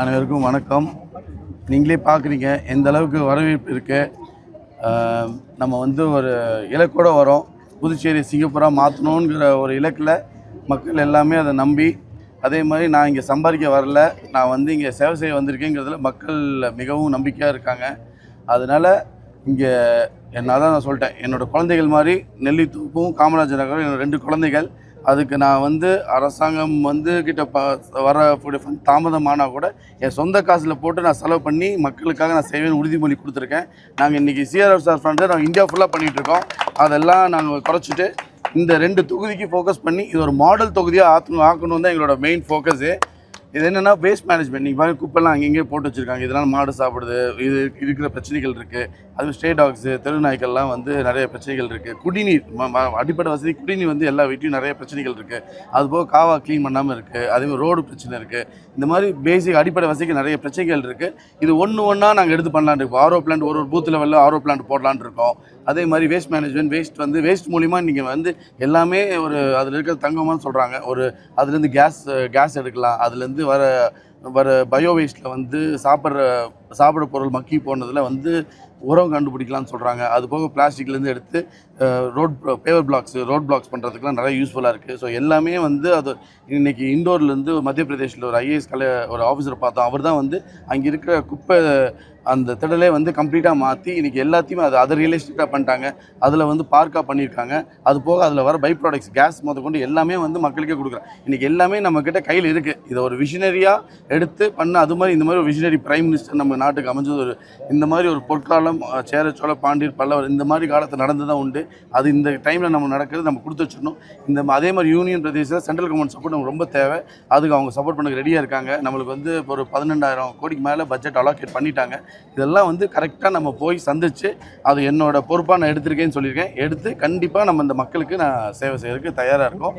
அனைவருக்கும் வணக்கம். நீங்களே பார்க்குறீங்க எந்த அளவுக்கு வரவேற்பு இருக்குது. நம்ம வந்து ஒரு இலக்கோடு வரோம். புதுச்சேரி சிங்கப்பூராக மாற்றணுங்கிற ஒரு இலக்கில் மக்கள் எல்லாமே அதை நம்பி, அதே மாதிரி நான் இங்கே சம்பாதிக்க வரல, நான் வந்து இங்கே சேவை செய்ய வந்திருக்கேங்கிறதுல மக்கள் மிகவும் நம்பிக்கையாக இருக்காங்க. அதனால் இங்கே நான் சொல்லிட்டேன், என்னோடய குழந்தைகள் மாதிரி நெல்லித்தோப்பும் காமராஜர் நகரும் என்னோடய 2 குழந்தைகள். அதுக்கு நான் வந்து அரசாங்கம் வந்து கிட்ட வரக்கூடிய ஃபண்ட் தாமதமானால் கூட என் சொந்த காசில் போட்டு நான் செலவு பண்ணி மக்களுக்காக நான் செய்வேன்னு உறுதிமொழி கொடுத்துருக்கேன். நாங்கள் இன்றைக்கி சிஆர்எஃப்ஆர் ஃபண்டை நாங்கள் இந்தியா ஃபுல்லாக பண்ணிகிட்ருக்கோம். அதெல்லாம் நாங்கள் குறைச்சிட்டு இந்த 2 தொகுதிக்கு ஃபோக்கஸ் பண்ணி இது ஒரு மாடல் தொகுதியாக ஆக்கணும் தான் எங்களோட மெயின் ஃபோக்கஸு. இது என்னென்னா வேஸ்ட் மேனேஜ்மெண்ட். நீங்கள் பாருங்கள், குப்பெல்லாம் அங்கங்கே போட்டு வச்சுருக்காங்க. இதனால் மாடு சாப்பிடுது, இது இருக்கிற பிரச்சனைகள் இருக்குது. அதுவும் ஸ்டே டாக்ஸு, தெரு நாய்க்கள்லாம் வந்து நிறைய பிரச்சனைகள் இருக்குது. குடிநீர் அடிப்படை வசதி குடிநீர் வந்து எல்லா வீட்லையும் நிறைய பிரச்சனைகள் இருக்குது. அதுபோக காவா க்ளீன் பண்ணாமல் இருக்குது. அதேமாதிரி ரோடு பிரச்சனை இருக்குது. இந்த மாதிரி பேசிக் அடிப்படை வசதிக்கு நிறைய பிரச்சனைகள் இருக்குது. இது ஒன்றா நாங்கள் எடுத்து பண்ணலான்னு இருக்கோம். ஆர்ஓ பிளான்ட் ஒரு பூத் லெவலில் ஆர்ஓ பிளான்ட் போடலான்னு இருக்கோம். அதே மாதிரி வேஸ்ட் மேனேஜ்மெண்ட், வேஸ்ட் மூலிமா நீங்கள் வந்து எல்லாமே ஒரு அதில் இருக்கிற தங்கமானு சொல்கிறாங்க. அதுலேருந்து கேஸ் எடுக்கலாம். அதுலேருந்து வர பயோ வேஸ்ட்டில் வந்து சாப்பிட்ற பொருள் மக்கி போனதில் வந்து உரம் கண்டுபிடிக்கலாம்னு சொல்கிறாங்க. அது போக பிளாஸ்டிக்லேருந்து எடுத்து ரோட் பிளாக்ஸ் பண்ணுறதுக்குலாம் நிறைய யூஸ்ஃபுல்லாக இருக்குது. ஸோ எல்லாமே வந்து அது இன்றைக்கி இண்டோர்லேருந்து மத்திய பிரதேஷில் ஒரு ஐஏஎஸ் ஒரு ஆஃபீஸரை பார்த்தோம். அவர் தான் வந்து அங்கே இருக்கிற குப்பை அந்த திடலே வந்து கம்ப்ளீட்டாக மாற்றி இன்றைக்கி எல்லாத்தையுமே அதை ரியலிஸ்டிக்காக பண்ணிட்டாங்க. அதில் வந்து பார்க்காக பண்ணியிருக்காங்க. அது போக அதில் வர பை ப்ராடக்ட்ஸ் கேஸ் கொண்டு எல்லாமே வந்து மக்களுக்கே கொடுக்குறோம். இன்றைக்கி எல்லாமே நம்மக்கிட்ட கையில் இருக்குது. இதை ஒரு விஷனரியாக எடுத்து பண்ண அது மாதிரி இந்த மாதிரி ஒரு விஷனரி பிரைம் மினிஸ்டர் நம்ம நாட்டுக்கு அமைஞ்சது. இந்த மாதிரி ஒரு பொற்காலம் சேர சோழ பாண்டியர் பல்லவர் இந்த மாதிரி காலத்தில் நடந்து தான் உண்டு. அது இந்த டைமில் நம்ம நடக்கிறது நம்ம கொடுத்து வச்சிடணும். அதே மாதிரி யூனியன் பிரதேசத்தில் சென்ட்ரல் கவர்மெண்ட் சப்போர்ட் நமக்கு ரொம்ப தேவை. அதுக்கு அவங்க சப்போர்ட் பண்ண ரெடியாக இருக்காங்க. நம்மளுக்கு வந்து ஒரு 12,000 கோடிக்கு மேலே பட்ஜெட் அலோகேட் பண்ணிட்டாங்க. இதெல்லாம் வந்து கரெக்டாக நம்ம போய் சந்தித்து அது என்னோடய பொறுப்பாக நான் எடுத்திருக்கேன்னு சொல்லியிருக்கேன். எடுத்து கண்டிப்பாக நம்ம இந்த மக்களுக்கு நான் சேவை செய்யறதுக்கு தயாராக இருக்கோம்.